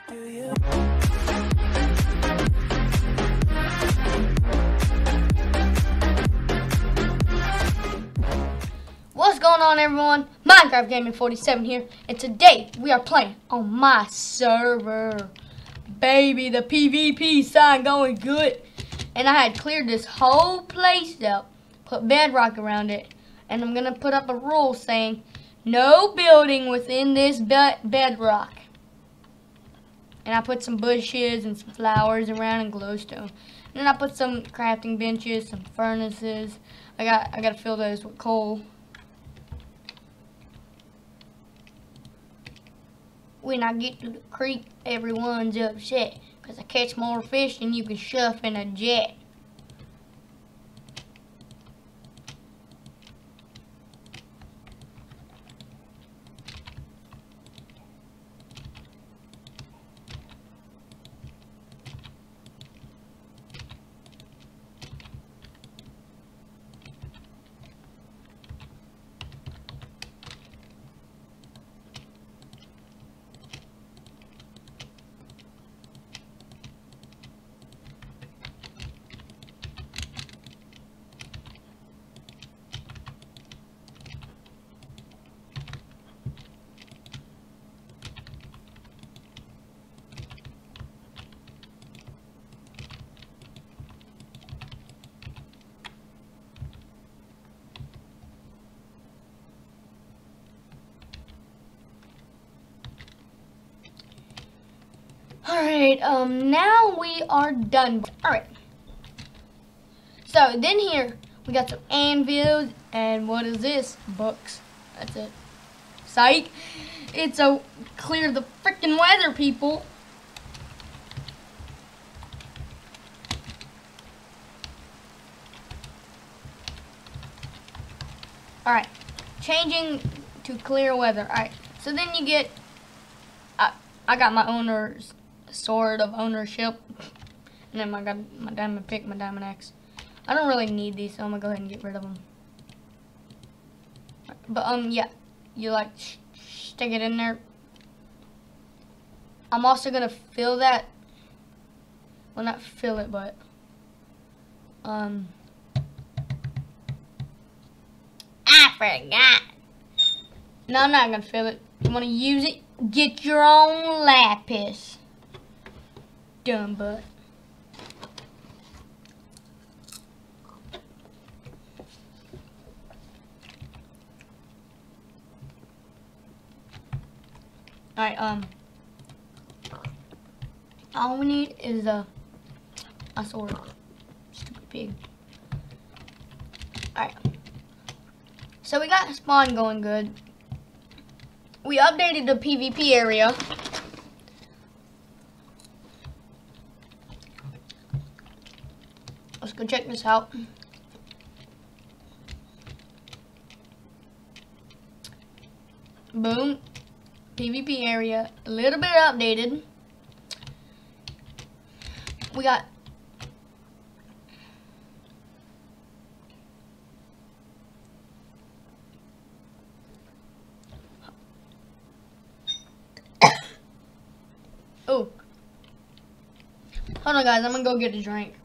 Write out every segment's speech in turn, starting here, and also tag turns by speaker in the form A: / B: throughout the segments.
A: What's going on, everyone? Minecraft Gaming 47 here, and today we are playing on my server. Baby, the PvP sign going good. And I had cleared this whole place up, put bedrock around it, and I'm gonna put up a rule saying no building within this bedrock. And I put some bushes and some flowers around and glowstone. And then I put some crafting benches, some furnaces. I gotta fill those with coal. When I get to the creek, everyone's upset because I catch more fish than you can shove in a jet. Alright, now we are done. Alright. So, then here, we got some anvils, and what is this? Books. That's it. Psych. It's a clear the freaking weather, people. Alright. Changing to clear weather. Alright. So then you get, I got my owner's sword of ownership, and then I got my diamond pick, my diamond axe. I don't really need these, so I'm gonna go ahead and get rid of them. But yeah, you like stick it in there. I'm also gonna fill that. Well, not fill it, but I forgot. No, I'm not gonna fill it. You wanna use it? Get your own lapis. Dumb butt. Alright, all we need is a sword. Stupid pig. Alright. So we got spawn going good. We updated the PvP area. Let's go check this out. Boom. PvP area. A little bit updated. We got oh. Hold on, guys. I'm gonna go get a drink.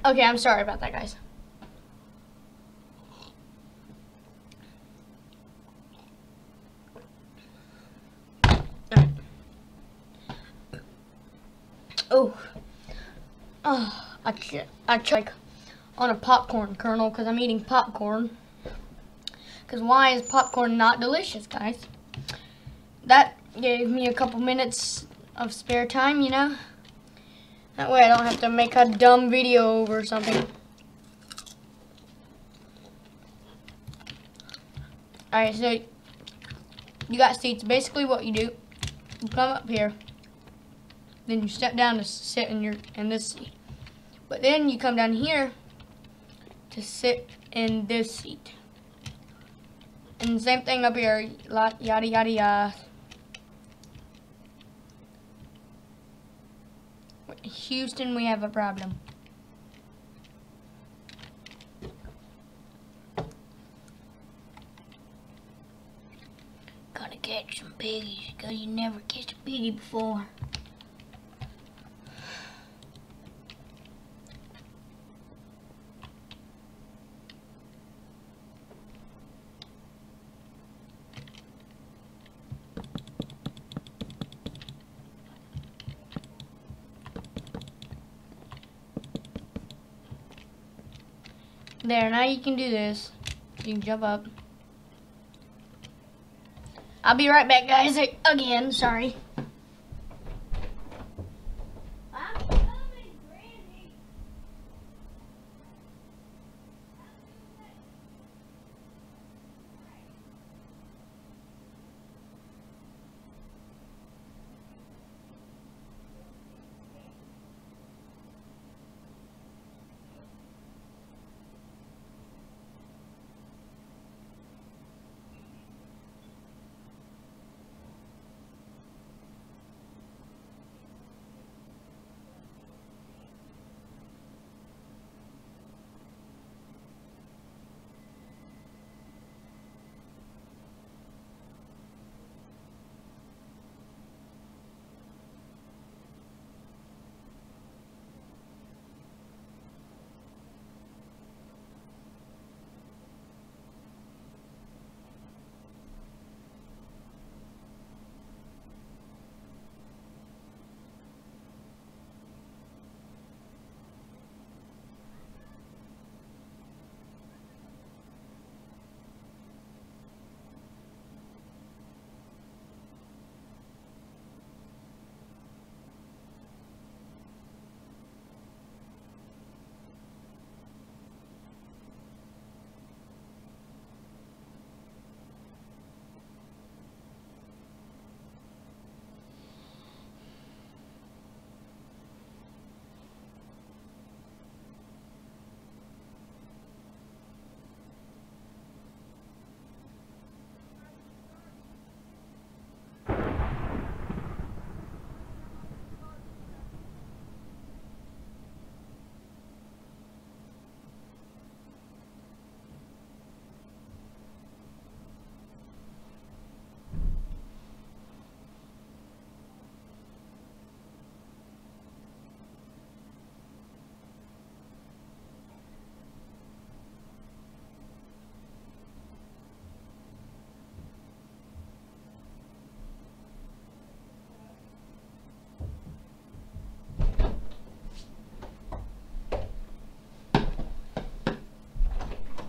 A: Okay, I'm sorry about that, guys. Oh, I check on a popcorn kernel because I'm eating popcorn. Because why is popcorn not delicious, guys? that gave me a couple minutes of spare time, you know. That way I don't have to make a dumb video over something. Alright, so you got seats. Basically what you do, you come up here, then you step down to sit in this seat. But then you come down here to sit in this seat. And the same thing up here, yada yada yada. Houston, we have a problem. Gotta catch some piggies, cause you never catch a piggy before. There, now you can do this. You can jump up. I'll be right back, guys. Again, sorry. I'm coming, Granny.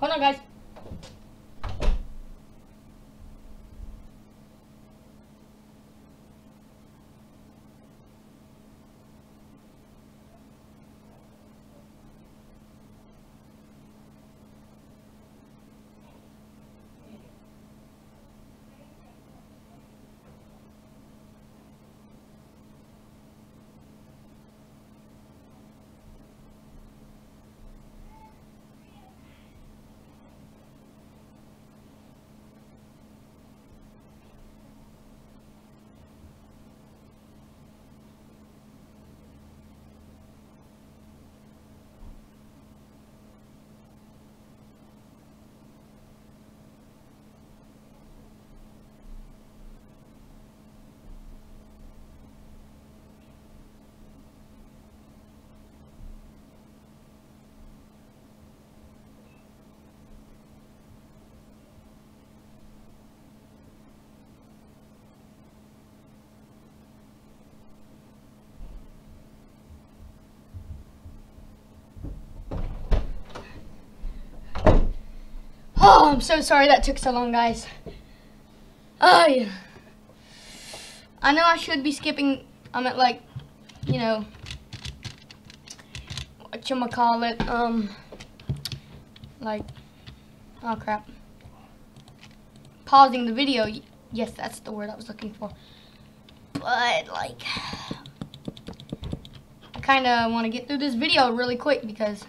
A: Hold on, guys. Oh, I'm so sorry that took so long, guys. Oh, yeah. I know I should be skipping, like, you know, whatchamacallit, like, oh crap. Pausing the video. Yes, that's the word I was looking for. But, like, I kind of want to get through this video really quick because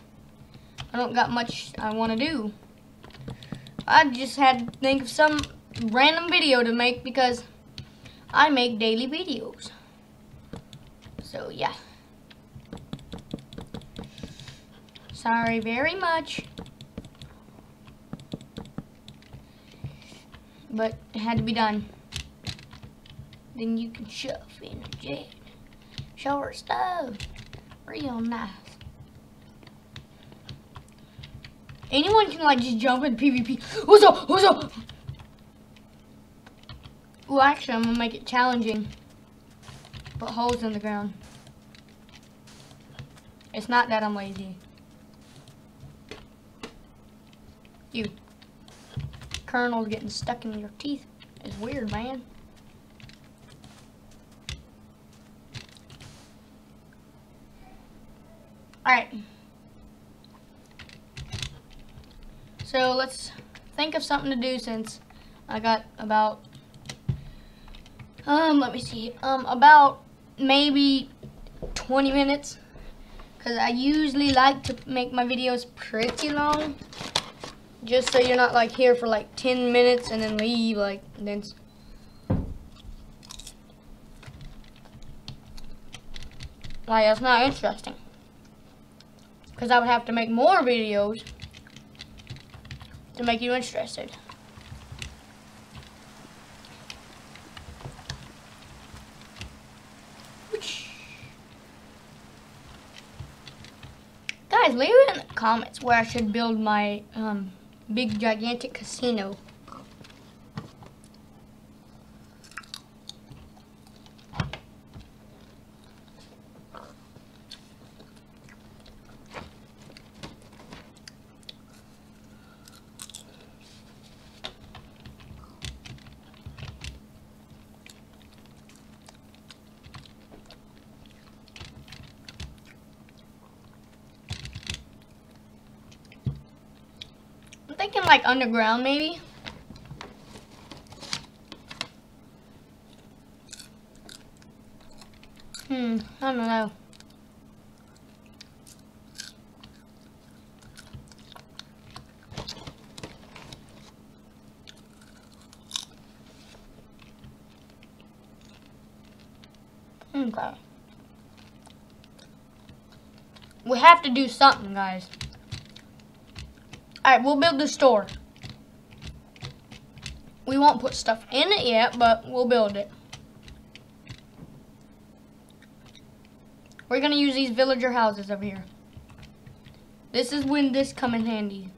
A: I don't got much I want to do. I just had to think of some random video to make because I make daily videos. So, yeah. Sorry very much. But it had to be done. Then you can shove in the jet. Show her stuff. Real nice. Anyone can like just jump in PvP. Who's up? Who's up? Well, actually, I'm gonna make it challenging. Put holes in the ground. It's not that I'm lazy. You. Kernels getting stuck in your teeth is weird, man. Alright. So let's think of something to do since I got about let me see, about maybe 20 minutes, because I usually like to make my videos pretty long, just so you're not like here for like 10 minutes and then leave, like, and then like, that's not interesting, because I would have to make more videos to make you interested. Guys, leave it in the comments where I should build my big gigantic casino. Thinking like underground, maybe. I don't know. Okay. We have to do something, guys. Alright, we'll build the store. We won't put stuff in it yet, but we'll build it. We're gonna use these villager houses over here. This is when this come in handy.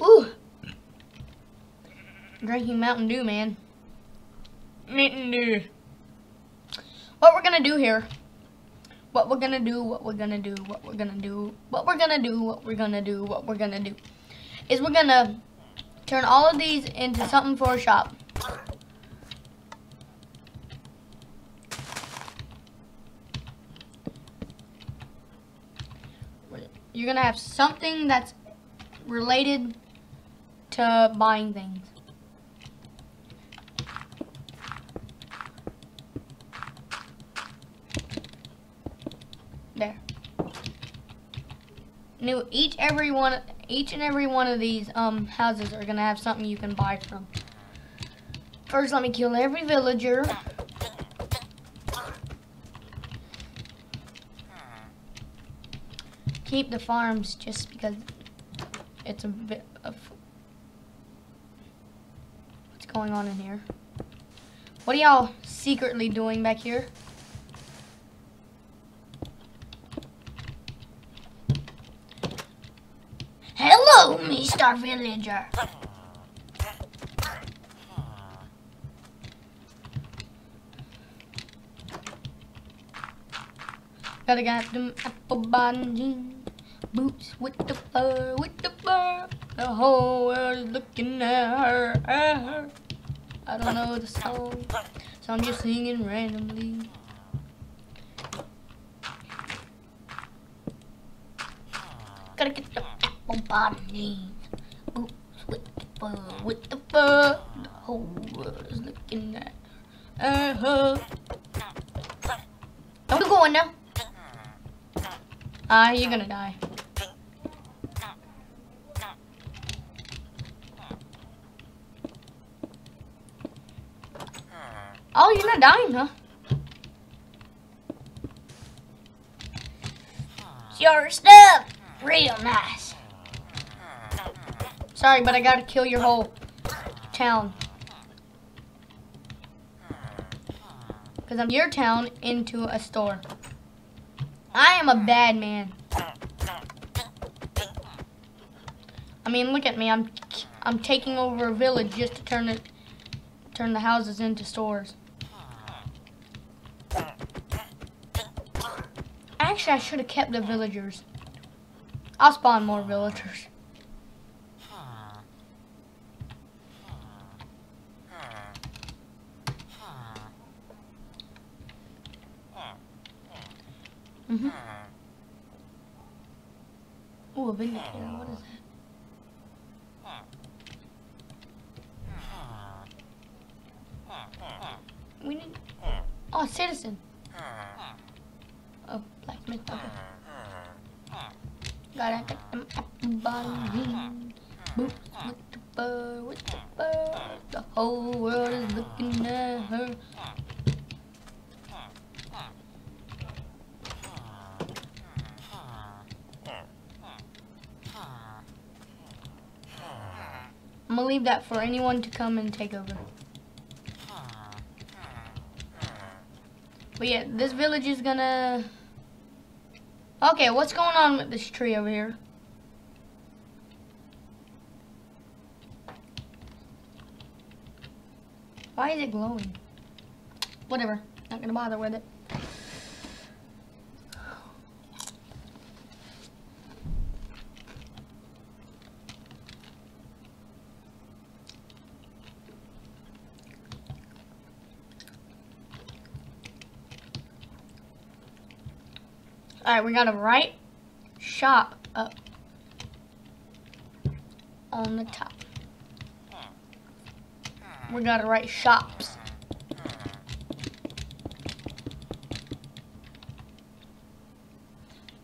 A: Ooh. Drinking Mountain Dew, man. Mountain Dew. What we're gonna do here. What we're gonna do, what we're gonna do, what we're gonna do, what we're gonna do, what we're gonna do, what we're gonna do. Is we're gonna turn all of these into something for a shop. You're gonna have something that's related to buying things. There. Each and every one of these houses are gonna have something you can buy from. First, let me kill every villager. Keep the farms just because it's a bit of what's going on in here. What are y'all secretly doing back here? Hello, Mr. Villager. Gotta got them apple bottom jeans, boots with the fur, The whole world is looking at her, I don't know the song, so I'm just singing randomly. Gotta get the apple bottom jeans, boots with the fur, The whole world is looking at her. Don't you go in there. You're gonna die. Oh, you're not dying, huh? It's your stuff. Real nice. Sorry, but I gotta kill your whole town. Because I'm your town into a store. I am a bad man. I mean, look at me. I'm taking over a village just to turn the houses into stores. Actually, I should have kept the villagers. I'll spawn more villagers. Ooh, a vindicator. What is that? We need. Oh, citizen. Oh, blacksmith. Okay. Gotta get them apple bottom jeans, boots with the fur, The whole world is looking at her. I'm gonna leave that for anyone to come and take over. But yeah, this village is gonna... Okay, what's going on with this tree over here? Why is it glowing? Whatever, not gonna bother with it. Alright, we gotta write shop up on the top. We gotta write shops.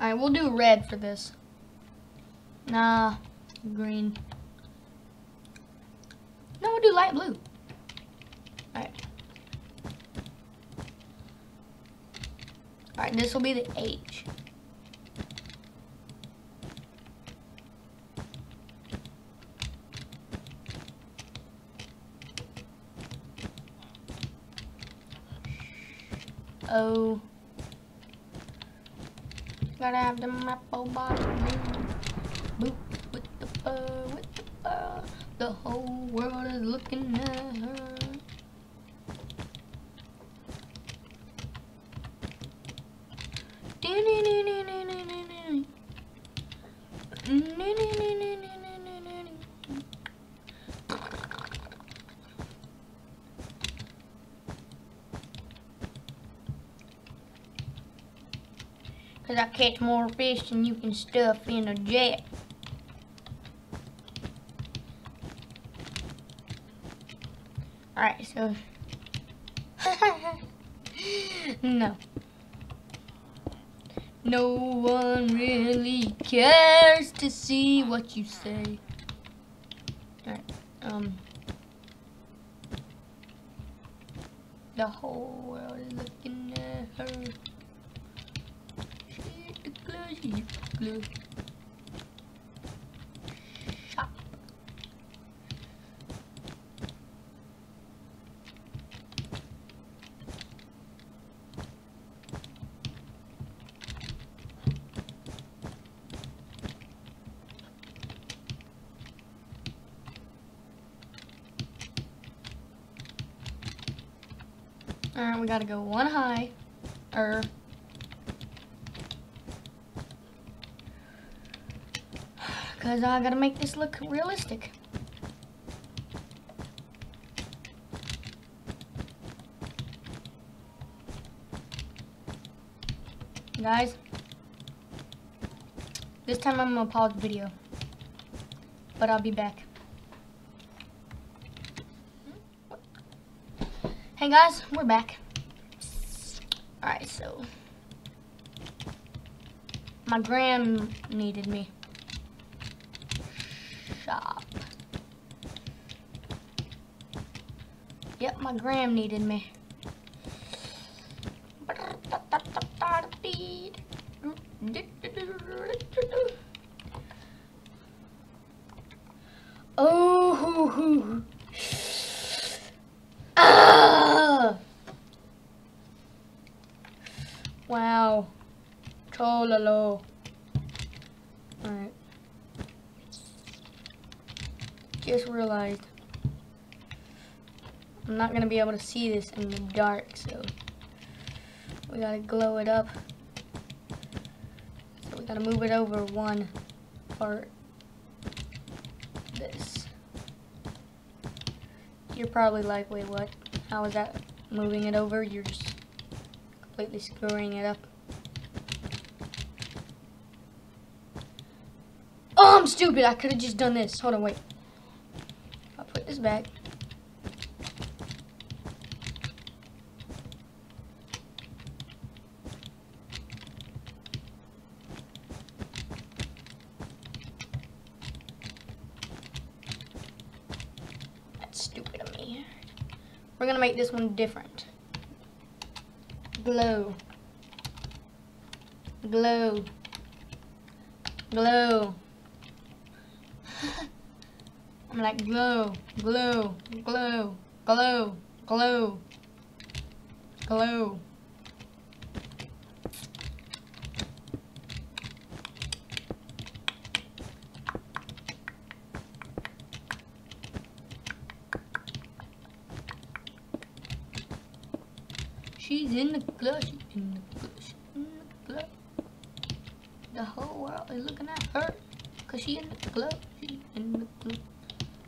A: Alright, we'll do red for this. Nah, green. No, we'll do light blue. Alright. Alright, this will be the H. O. Gotta have them apple bottom boots with the fur, The whole world is looking at her. Cause I catch more fish than you can stuff in a jet. Alright, so no. No one really cares to see what you say. Alright, the whole world is looking at her. She's the glue. Shop. Alright, we gotta go one high. Because I gotta make this look realistic. Guys, this time I'm gonna pause the video, but I'll be back. Hey guys, we're back. Alright, so my gram needed me. Shop. Yep, my gram needed me. Oh, wow, chololo. Alright, just realized I'm not gonna be able to see this in the dark, so we gotta glow it up. So we gotta move it over one part. This. You're probably like, wait, what? How is that moving it over? You're just completely screwing it up. Oh, I'm stupid. I could have just done this. Hold on, wait. I'll put this back. Stupid of me. We're gonna make this one different. Glow. Glow. Glow. I'm like glow, glow, glow, glow, glow, glow. She's in the glow, she's in the glow, she's in the glow. The whole world is looking at her, cause she in the glow, she's in the glow.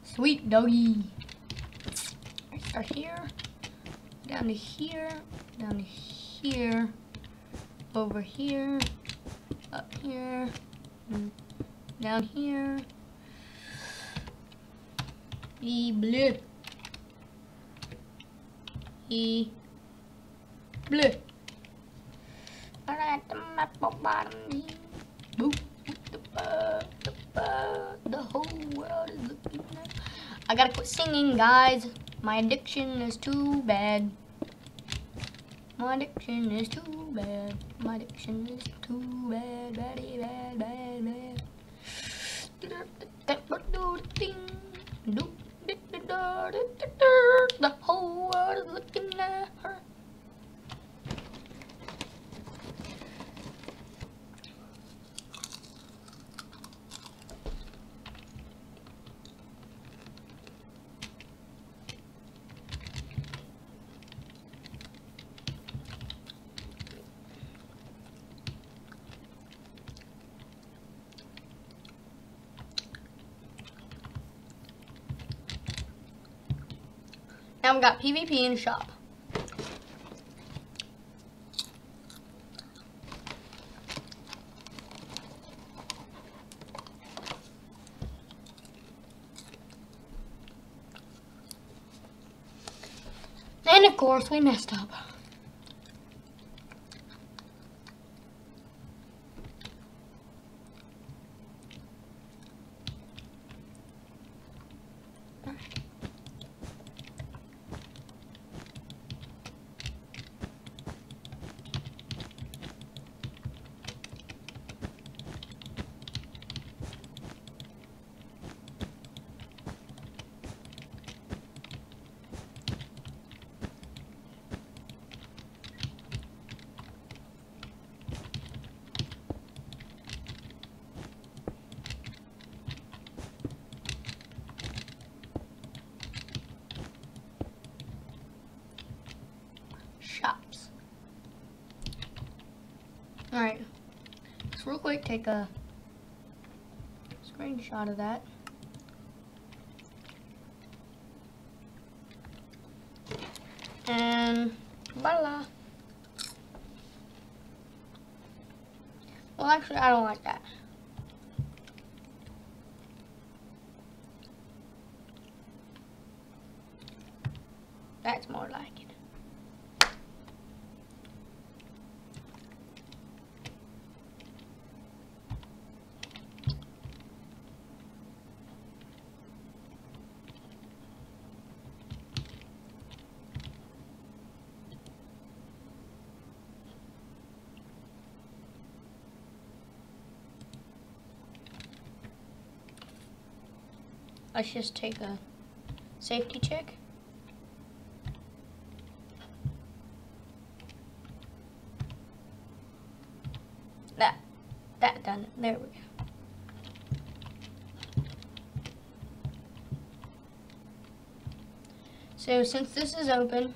A: Sweet doggy. I start here, down to here, down to here, over here, up here, down here. E bleu. E bleu. Alright, the map on bottom. Boop. The whole world is looking at. I gotta quit singing, guys. My addiction is too bad. My addiction is too bad. My addiction is too bad. Bad, bad, bad, bad. The whole world is looking at her. Now we got PvP in shop. And of course we messed up. Shops. Alright. Let's real quick take a screenshot of that. And voila. Well, actually, I don't like that. That's more like it. Let's just take a safety check. That done it. There we go. So since this is open,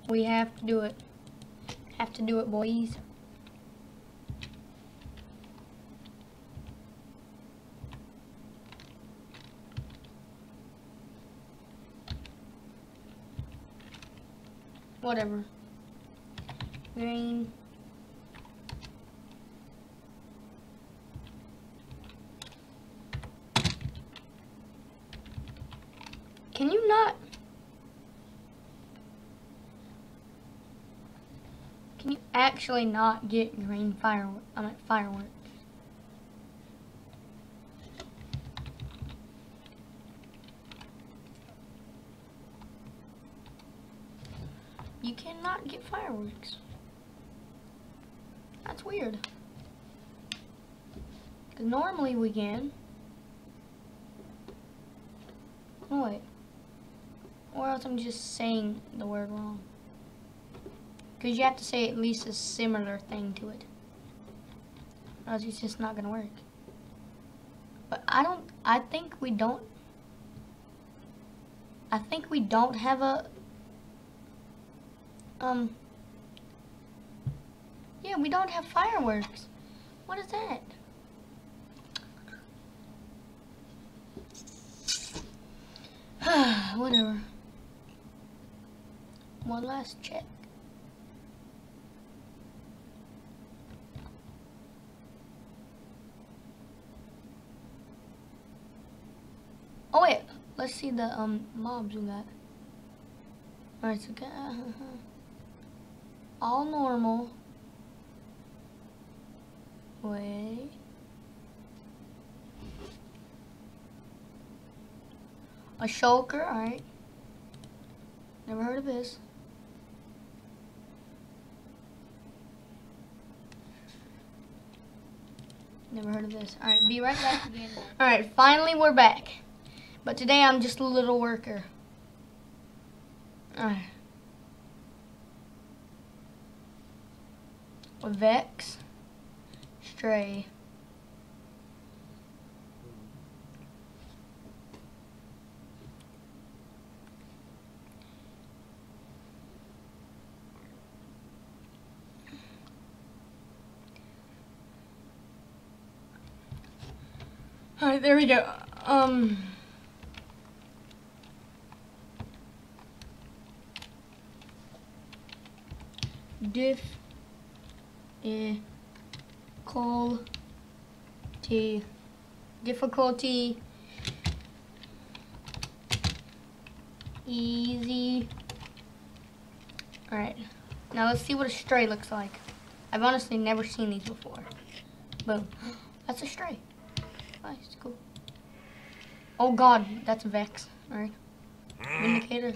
A: we have to do it. Have to do it, boys. Whatever. Green. Can you not? Can you actually not get green fireworks? You cannot get fireworks. That's weird. Because normally we can. Oh wait. Or else I'm just saying the word wrong. Because you have to say at least a similar thing to it. Or else it's just not going to work. But I think we don't have a, yeah, we don't have fireworks. What is that? Whatever. One last check. Oh wait, let's see the mobs we got. Alright, so all normal. Wait. A shulker, alright. Never heard of this. Never heard of this. Alright, be right back again. Alright, finally we're back. But today I'm just a little worker. Alright. Vex. Stray. Alright, there we go. Difficulty easy. Alright, now let's see what a stray looks like. I've honestly never seen these before. Boom. That's a stray. Nice, cool. Oh god, that's a Vex. Alright. Vindicator.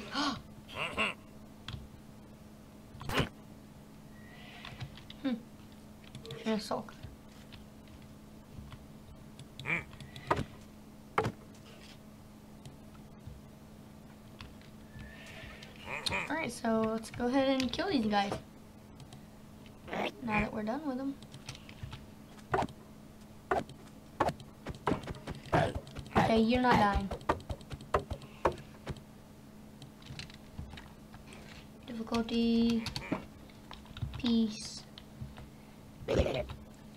A: And a sulk. Alright, so let's go ahead and kill these guys. Now that we're done with them. Okay, you're not dying. Difficulty piece.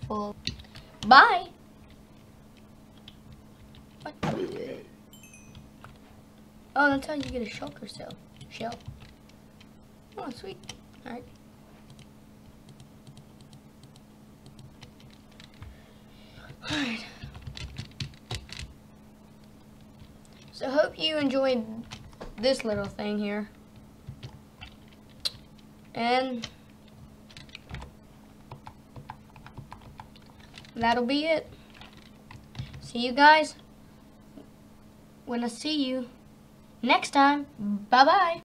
A: Full. Bye. What? Oh, that's how you get a shulker shell. Oh, sweet. Alright. Alright. So, hope you enjoyed this little thing here. And that'll be it. See you guys when I see you next time. Bye-bye.